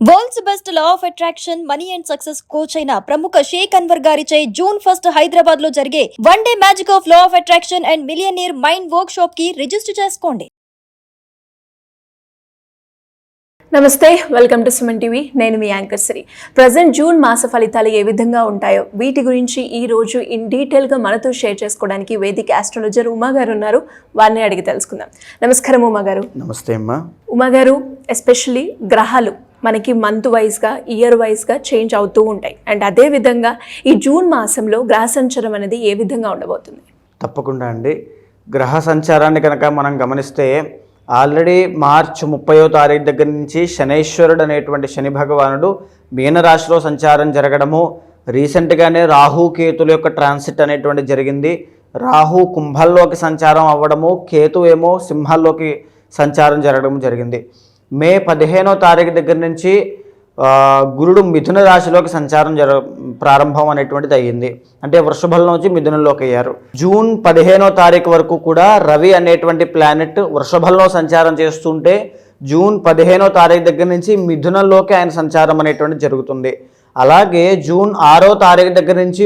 World's best law of attraction money and success coach అయిన ప్రముఖ షేక్ అన్వర్ గారిచే జూన్ 1 హైదరాబాద్ లో జరిగే one day magic of law of attraction and millionaire mind work shop కి register చేసుకోండి. నమస్తే, వెల్కమ్ టు సుమన్ టీవీ. నేను మీ యాంకర్ శ్రీ. ప్రజెంట్ జూన్ మాస ఫలితాలు ఏ విధంగా ఉంటాయో వీటి గురించి ఈ రోజు ఇన్ డీటెయిల్గా మనతో షేర్ చేసుకోవడానికి వేదిక ఆస్ట్రాలజర్ ఉమా గారు ఉన్నారు. వారిని అడిగి తెలుసుకుందాం. నమస్కారం ఉమా గారు. నమస్తే అమ్మా. ఉమా గారు, ఎస్పెషల్లీ గ్రహాలు మనకి మంత్ వైజ్గా ఇయర్ వైజ్గా చేంజ్ అవుతూ ఉంటాయి. అండ్ అదేవిధంగా ఈ జూన్ మాసంలో గ్రహ సంచారం అనేది ఏ విధంగా ఉండబోతుంది? తప్పకుండా అండి. గ్రహ సంచారాన్ని కనుక మనం గమనిస్తే ఆల్రెడీ మార్చి 30వ తారీఖు దగ్గర నుంచి శనైశ్వరుడు అనేటువంటి శని భగవానుడు మీనరాశిలో సంచారం జరగడము, రీసెంట్గానే రాహు కేతుల యొక్క ట్రాన్సిట్ అనేటువంటి జరిగింది. రాహు కుంభంలోకి సంచారం అవ్వడము, కేతు ఏమో సింహంలోకి సంచారం జరగడం జరిగింది. మే 15వ తారీఖు దగ్గర నుంచి గురుడు మిథున రాశిలోకి సంచారం ప్రారంభం అనేటువంటిది అయ్యింది. అంటే వృషభంలో నుంచి మిథునంలోకి అయ్యారు. జూన్ 15వ తారీఖు వరకు కూడా రవి అనేటువంటి ప్లానెట్ వృషభంలో సంచారం చేస్తుంటే జూన్ 15వ తారీఖు దగ్గర నుంచి మిథునంలోకి ఆయన సంచారం అనేటువంటిది జరుగుతుంది. అలాగే జూన్ 6వ తారీఖు దగ్గర నుంచి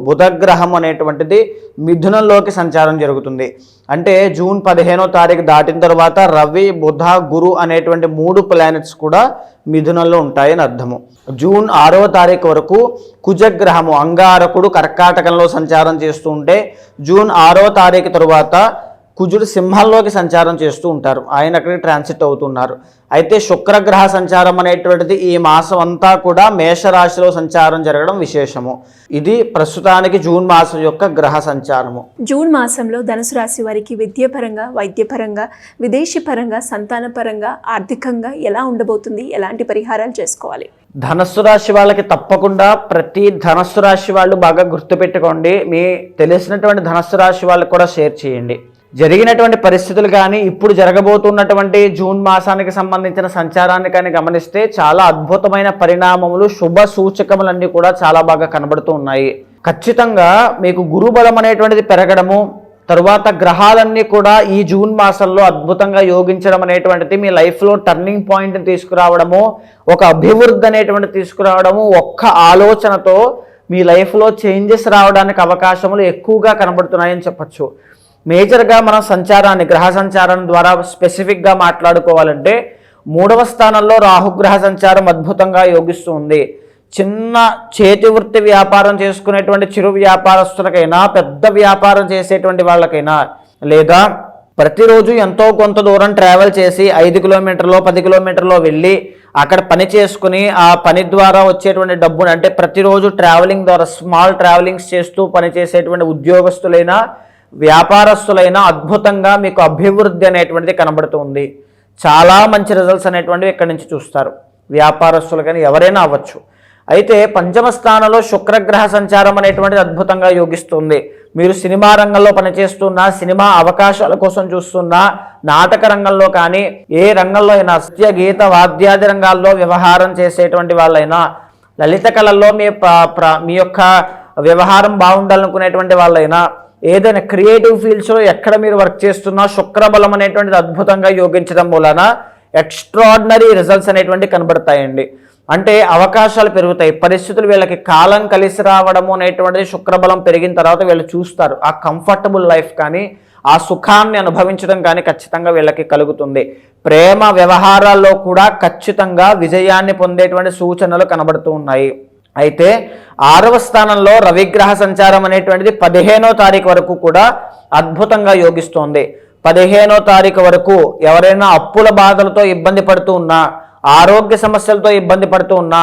బుధగ్రహం అనేటువంటిది మిథునంలోకి సంచారం జరుగుతుంది. అంటే జూన్ 15వ తారీఖు దాటిన తర్వాత రవి, బుధ, గురు అనేటువంటి 3 ప్లానెట్స్ కూడా మిథునంలో ఉంటాయని అర్థము. జూన్ 6వ తారీఖు వరకు కుజగ్రహము అంగారకుడు కర్కాటకంలో సంచారం చేస్తూ ఉంటే జూన్ 6వ తారీఖు తరువాత కుజుడు సింహంలోకి సంచారం చేస్తూ ఉంటారు. ఆయన అక్కడికి ట్రాన్సిట్ అవుతున్నారు. అయితే శుక్రగ్రహ సంచారం అనేటువంటిది ఈ మాసం అంతా కూడా మేషరాశిలో సంచారం జరగడం విశేషము. ఇది ప్రస్తుతానికి జూన్ మాసం యొక్క గ్రహ సంచారము. జూన్ మాసంలో ధనుసు రాశి వారికి విద్యాపరంగా, వైద్యపరంగా, విదేశీ పరంగా, సంతాన పరంగా, ఆర్థికంగా ఎలా ఉండబోతుంది? ఎలాంటి పరిహారాలు చేసుకోవాలి? ధనస్సు రాశి వాళ్ళకి తప్పకుండా ప్రతి ధనస్సు రాశి వాళ్ళు బాగా గుర్తుపెట్టుకోండి. మీ తెలిసినటువంటి ధనస్సు రాశి వాళ్ళకి కూడా షేర్ చేయండి. జరిగినటువంటి పరిస్థితులు కానీ ఇప్పుడు జరగబోతున్నటువంటి జూన్ మాసానికి సంబంధించిన సంచారాన్ని కానీ గమనిస్తే చాలా అద్భుతమైన పరిణామములు, శుభ సూచకములన్నీ కూడా చాలా బాగా కనబడుతూ ఉన్నాయి. ఖచ్చితంగా మీకు గురుబలం అనేటువంటిది పెరగడము, తరువాత గ్రహాలన్నీ కూడా ఈ జూన్ మాసంలో అద్భుతంగా యోగించడం అనేటువంటిది మీ లైఫ్లో టర్నింగ్ పాయింట్ని తీసుకురావడము, ఒక అభివృద్ధి అనేటువంటి తీసుకురావడము, ఒక్క ఆలోచనతో మీ లైఫ్లో చేంజెస్ రావడానికి అవకాశములు ఎక్కువగా కనబడుతున్నాయని చెప్పచ్చు. మేజర్గా మనం సంచారాన్ని, గ్రహ సంచారం ద్వారా స్పెసిఫిక్గా మాట్లాడుకోవాలంటే 3వ స్థానంలో రాహుగ్రహ సంచారం అద్భుతంగా యోగిస్తూ ఉంది. చిన్న చేతి వృత్తి వ్యాపారం చేసుకునేటువంటి చిరు వ్యాపారస్తులకైనా, పెద్ద వ్యాపారం చేసేటువంటి వాళ్ళకైనా, లేదా ప్రతిరోజు ఎంతో కొంత దూరం ట్రావెల్ చేసి 5 కిలోమీటర్లో 10 కిలోమీటర్లో వెళ్ళి అక్కడ పని చేసుకుని ఆ పని ద్వారా వచ్చేటువంటి డబ్బుని, అంటే ప్రతిరోజు ట్రావెలింగ్ ద్వారా స్మాల్ ట్రావెలింగ్స్ చేస్తూ పనిచేసేటువంటి ఉద్యోగస్తులైనా వ్యాపారస్తులైనా అద్భుతంగా మీకు అభివృద్ధి అనేటువంటిది కనబడుతుంది. చాలా మంచి రిజల్ట్స్ అనేటువంటివి ఇక్కడి నుంచి చూస్తారు. వ్యాపారస్తులు కానీ ఎవరైనా అవ్వచ్చు. అయితే 5వ స్థానంలో శుక్రగ్రహ సంచారం అనేటువంటిది అద్భుతంగా యోగిస్తుంది. మీరు సినిమా రంగంలో పనిచేస్తున్నా, సినిమా అవకాశాల కోసం చూస్తున్నా, నాటక రంగంలో కానీ ఏ రంగంలో అయినా, నృత్య, గీత, వాద్యాది రంగాల్లో వ్యవహారం చేసేటువంటి వాళ్ళైనా, లలిత కళల్లో మీ యొక్క వ్యవహారం బాగుండాలనుకునేటువంటి వాళ్ళైనా, ఏదైనా క్రియేటివ్ ఫీల్డ్స్లో ఎక్కడ మీరు వర్క్ చేస్తున్నా శుక్రబలం అనేటువంటిది అద్భుతంగా యోగించడం వలన ఎక్స్ట్రాడినరీ రిజల్ట్స్ అనేటువంటి కనబడతాయండి. అంటే అవకాశాలు పెరుగుతాయి, పరిస్థితులు వీళ్ళకి కాలం కలిసి రావడము అనేటువంటిది శుక్రబలం పెరిగిన తర్వాత వీళ్ళు చూస్తారు. ఆ కంఫర్టబుల్ లైఫ్ కానీ, ఆ సుఖాన్ని అనుభవించడం కానీ ఖచ్చితంగా వీళ్ళకి కలుగుతుంది. ప్రేమ వ్యవహారాల్లో కూడా ఖచ్చితంగా విజయాన్ని పొందేటువంటి సూచనలు కనబడుతూ ఉన్నాయి. అయితే 6వ స్థానంలో రవిగ్రహ సంచారం అనేటువంటిది 15వ తారీఖు వరకు కూడా అద్భుతంగా యోగిస్తోంది. 15వ తారీఖు వరకు ఎవరైనా అప్పుల బాధలతో ఇబ్బంది పడుతూ ఉన్నా, ఆరోగ్య సమస్యలతో ఇబ్బంది పడుతూ ఉన్నా,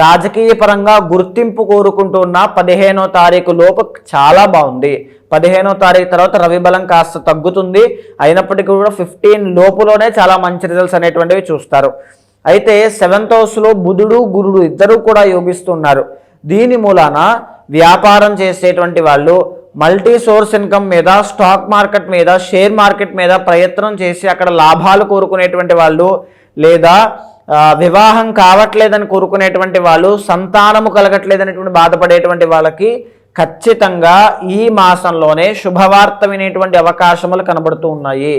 రాజకీయ పరంగా గుర్తింపు కోరుకుంటూ ఉన్నా 15వ తారీఖు లోపు చాలా బాగుంది. 15వ తారీఖు తర్వాత రవి బలం కాస్త తగ్గుతుంది. అయినప్పటికీ కూడా 15 లోపులోనే చాలా మంచి రిజల్ట్స్ అనేటువంటివి చూస్తారు. అయితే 7th హౌస్లో బుధుడు, గురుడు ఇద్దరు కూడా యోగిస్తున్నారు. దీని మూలాన వ్యాపారం చేసేటువంటి వాళ్ళు మల్టీ సోర్స్ ఇన్కమ్ మీద, స్టాక్ మార్కెట్ మీద, షేర్ మార్కెట్ మీద ప్రయత్నం చేసి అక్కడ లాభాలు కోరుకునేటువంటి వాళ్ళు, లేదా వివాహం కావట్లేదని కోరుకునేటువంటి వాళ్ళు, సంతానము కలగట్లేదనేటువంటి బాధపడేటువంటి వాళ్ళకి ఖచ్చితంగా ఈ మాసంలోనే శుభవార్త వినేటువంటి అవకాశములు కనబడుతూ ఉన్నాయి.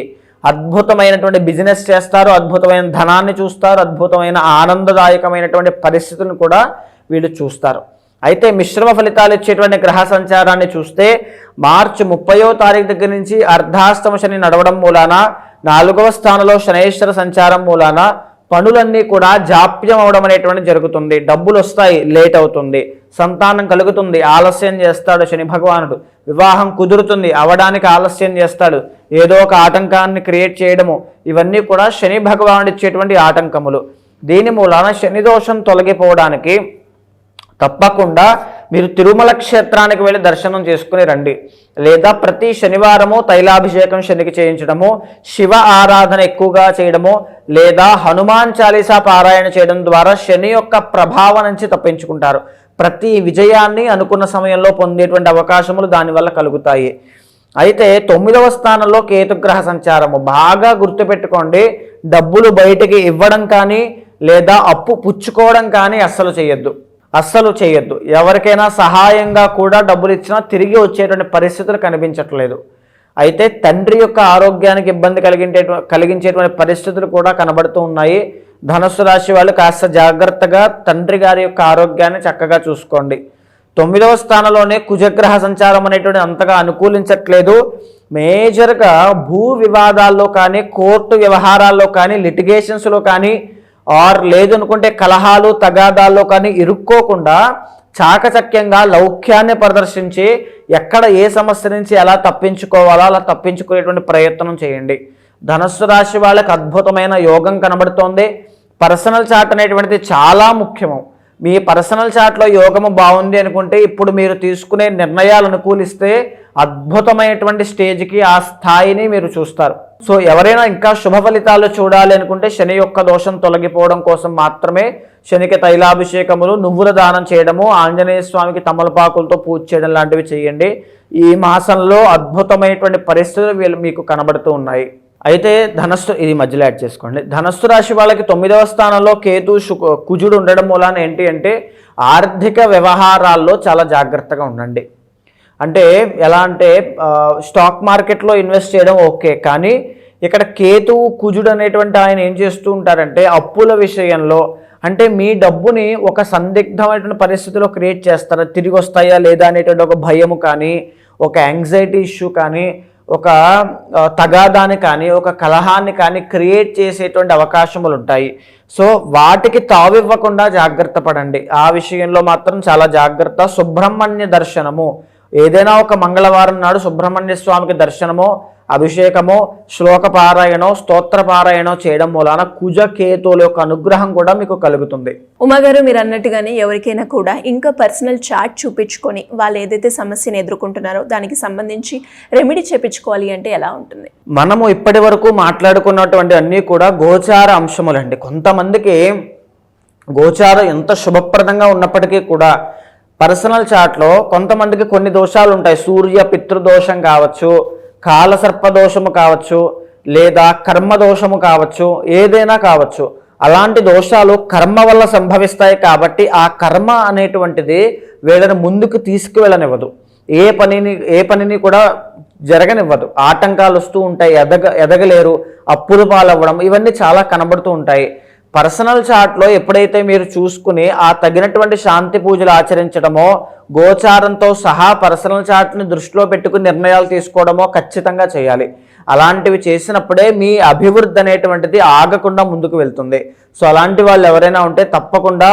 అద్భుతమైనటువంటి బిజినెస్ చేస్తారు, అద్భుతమైన ధనాన్ని చూస్తారు, అద్భుతమైన ఆనందదాయకమైనటువంటి పరిస్థితులను కూడా వీళ్ళు చూస్తారు. అయితే మిశ్రమ ఫలితాలు ఇచ్చేటువంటి గ్రహ సంచారాన్ని చూస్తే మార్చి 30వ తారీఖు దగ్గర నుంచి అర్ధాష్టమ శని నడవడం మూలాన 4వ స్థానంలో శనైశ్వర సంచారం మూలాన పనులన్నీ కూడా జాప్యం అవడం అనేటువంటి జరుగుతుంది. డబ్బులు వస్తాయి, లేట్ అవుతుంది. సంతానం కలుగుతుంది, ఆలస్యం చేస్తాడు శని భగవానుడు. వివాహం కుదురుతుంది, అవడానికి ఆలస్యం చేస్తాడు. ఏదో ఒక ఆటంకాన్ని క్రియేట్ చేయడము, ఇవన్నీ కూడా శని భగవానుడు ఇచ్చేటువంటి ఆటంకములు. దీని మూలాన శని దోషం తొలగిపోవడానికి తప్పకుండా మీరు తిరుమల క్షేత్రానికి వెళ్ళి దర్శనం చేసుకుని రండి. లేదా ప్రతి శనివారము తైలాభిషేకం శనికి చేయించడము, శివ ఆరాధన ఎక్కువగా చేయడము, లేదా హనుమాన్ చాలీసా పారాయణ చేయడం ద్వారా శని యొక్క ప్రభావం నుంచి తప్పించుకుంటారు. ప్రతి విజయాన్ని అనుకున్న సమయంలో పొందేటువంటి అవకాశములు దానివల్ల కలుగుతాయి. అయితే 9వ స్థానంలో కేతుగ్రహ సంచారము. బాగా గుర్తుపెట్టుకోండి, డబ్బులు బయటికి ఇవ్వడం కానీ లేదా అప్పు పుచ్చుకోవడం కానీ అస్సలు చేయొద్దు. ఎవరికైనా సహాయంగా కూడా డబ్బులు ఇచ్చినా తిరిగి వచ్చేటువంటి పరిస్థితులు కనిపించట్లేదు. అయితే తండ్రి యొక్క ఆరోగ్యానికి ఇబ్బంది కలిగించేటువంటి పరిస్థితులు కూడా కనబడుతూ ఉన్నాయి. ధనుస్సు రాశి వాళ్ళు కాస్త జాగ్రత్తగా తండ్రి గారి యొక్క ఆరోగ్యాన్ని చక్కగా చూసుకోండి. 9వ స్థానంలోనే కుజగ్రహ సంచారం అనేటువంటి అంతగా అనుకూలించట్లేదు. మేజర్గా భూ వివాదాల్లో కానీ, కోర్టు వ్యవహారాల్లో కానీ, లిటిగేషన్స్లో కానీ, ఆర్ లేదనుకుంటే కలహాలు తగాదాల్లో కానీ ఇరుక్కోకుండా చాకచక్యంగా లౌక్యాన్ని ప్రదర్శించి ఎక్కడ ఏ సమస్య నుంచి ఎలా తప్పించుకోవాలో అలా తప్పించుకునేటువంటి ప్రయత్నం చేయండి. ధనుస్సు రాశి వాళ్ళకి అద్భుతమైన యోగం కనబడుతోంది. పర్సనల్ చార్ట్ అనేటువంటిది చాలా ముఖ్యము. మీ పర్సనల్ చార్ట్లో యోగము బాగుంది అనుకుంటే ఇప్పుడు మీరు తీసుకునే నిర్ణయాలు అనుకూలిస్తే అద్భుతమైనటువంటి స్టేజ్కి ఆ స్థాయిని మీరు చూస్తారు. సో ఎవరైనా ఇంకా శుభ ఫలితాలు చూడాలి అనుకుంటే శని యొక్క దోషం తొలగిపోవడం కోసం మాత్రమే శనికి తైలాభిషేకములు, నువ్వుల దానం చేయడము, ఆంజనేయ స్వామికి తమలపాకులతో పూజ చేయడం లాంటివి చేయండి. ఈ మాసంలో అద్భుతమైనటువంటి పరిస్థితులు మీకు కనబడుతూ ఉన్నాయి. అయితే ఇది మధ్యలో యాడ్ చేసుకోండి. ధనస్సు రాశి వాళ్ళకి 9వ స్థానంలో కేతు కుజుడు ఉండడం మూలాన ఏంటి అంటే ఆర్థిక వ్యవహారాల్లో చాలా జాగ్రత్తగా ఉండండి. అంటే ఎలా అంటే స్టాక్ మార్కెట్లో ఇన్వెస్ట్ చేయడం ఓకే, కానీ ఇక్కడ కేతువు కుజుడు అనేటువంటి ఆయన ఏం చేస్తూ ఉంటారంటే అప్పుల విషయంలో అంటే మీ డబ్బుని ఒక సందిగ్ధమైనటువంటి పరిస్థితిలో క్రియేట్ చేస్తారా, తిరిగి వస్తాయా లేదా అనేటువంటి ఒక భయము కానీ, ఒక యాంగ్జైటీ ఇష్యూ కానీ, ఒక తగాదాన్ని కానీ, ఒక కలహాన్ని కానీ క్రియేట్ చేసేటువంటి అవకాశములు ఉంటాయి. సో వాటికి తావివ్వకుండా జాగ్రత్త పడండి. ఆ విషయంలో మాత్రం చాలా జాగ్రత్త. సుబ్రహ్మణ్య దర్శనము, ఏదైనా ఒక మంగళవారం నాడు సుబ్రహ్మణ్య స్వామికి దర్శనమో, అభిషేకమో, శ్లోక పారాయణో, స్తోత్ర పారాయణో చేయడం మూలాన కుజ కేతువుల యొక్క అనుగ్రహం కూడా మీకు కలుగుతుంది. ఉమాగారు, మీరు అన్నట్టుగానే ఎవరికైనా కూడా ఇంకా పర్సనల్ చార్ట్ చూపించుకొని వాళ్ళు ఏదైతే సమస్యను ఎదుర్కొంటున్నారో దానికి సంబంధించి రెమెడీ చేపించుకోవాలి అంటే ఎలా ఉంటుంది? మనము ఇప్పటి వరకు మాట్లాడుకున్నటువంటి అన్నీ కూడా గోచార అంశములండి. కొంతమందికి గోచారం ఎంత శుభప్రదంగా ఉన్నప్పటికీ కూడా పర్సనల్ చార్ట్లో కొంతమందికి కొన్ని దోషాలు ఉంటాయి. సూర్య పితృదోషం కావచ్చు, కాలసర్పదోషము కావచ్చు, లేదా కర్మదోషము కావచ్చు, ఏదైనా కావచ్చు. అలాంటి దోషాలు కర్మ వల్ల సంభవిస్తాయి కాబట్టి ఆ కర్మ అనేటువంటిది వీళ్ళని ముందుకు తీసుకువెళ్ళనివ్వదు. ఏ పనిని కూడా జరగనివ్వదు. ఆటంకాలు వస్తూ ఉంటాయి, ఎదగలేరు, అప్పులు పాలవ్వడం, ఇవన్నీ చాలా కనబడుతూ ఉంటాయి. పర్సనల్ చార్ట్లో ఎప్పుడైతే మీరు చూసుకుని ఆ తగినటువంటి శాంతి పూజలు ఆచరించడమో, గోచారంతో సహా పర్సనల్ చార్ట్ని దృష్టిలో పెట్టుకుని నిర్ణయాలు తీసుకోవడమో ఖచ్చితంగా చేయాలి. అలాంటివి చేసినప్పుడే మీ అభివృద్ధి అనేటువంటిది ఆగకుండా ముందుకు వెళ్తుంది. సో అలాంటి వాళ్ళు ఎవరైనా ఉంటే తప్పకుండా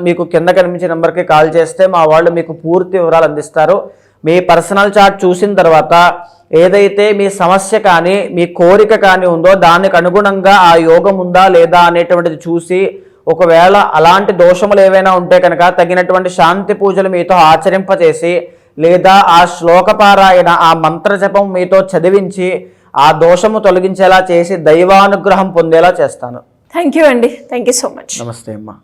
మీకు కింద కనిపించే నెంబర్కి కాల్ చేస్తే మా వాళ్ళు మీకు పూర్తి వివరాలు అందిస్తారు. మీ పర్సనల్ చార్ట్ చూసిన తర్వాత ఏదైతే మీ సమస్య కానీ మీ కోరిక కానీ ఉందో దానికి అనుగుణంగా ఆ యోగం ఉందా లేదా అనేటువంటిది చూసి, ఒకవేళ అలాంటి దోషములు ఏవైనా ఉంటే కనుక తగినటువంటి శాంతి పూజలు మీతో ఆచరింపచేసి, లేదా ఆ శ్లోకపారాయణ ఆ మంత్రజపం మీతో చదివించి ఆ దోషము తొలగించేలా చేసి దైవానుగ్రహం పొందేలా చేస్తాను. థ్యాంక్ యూ అండి. Thank you so much. నమస్తే అమ్మా.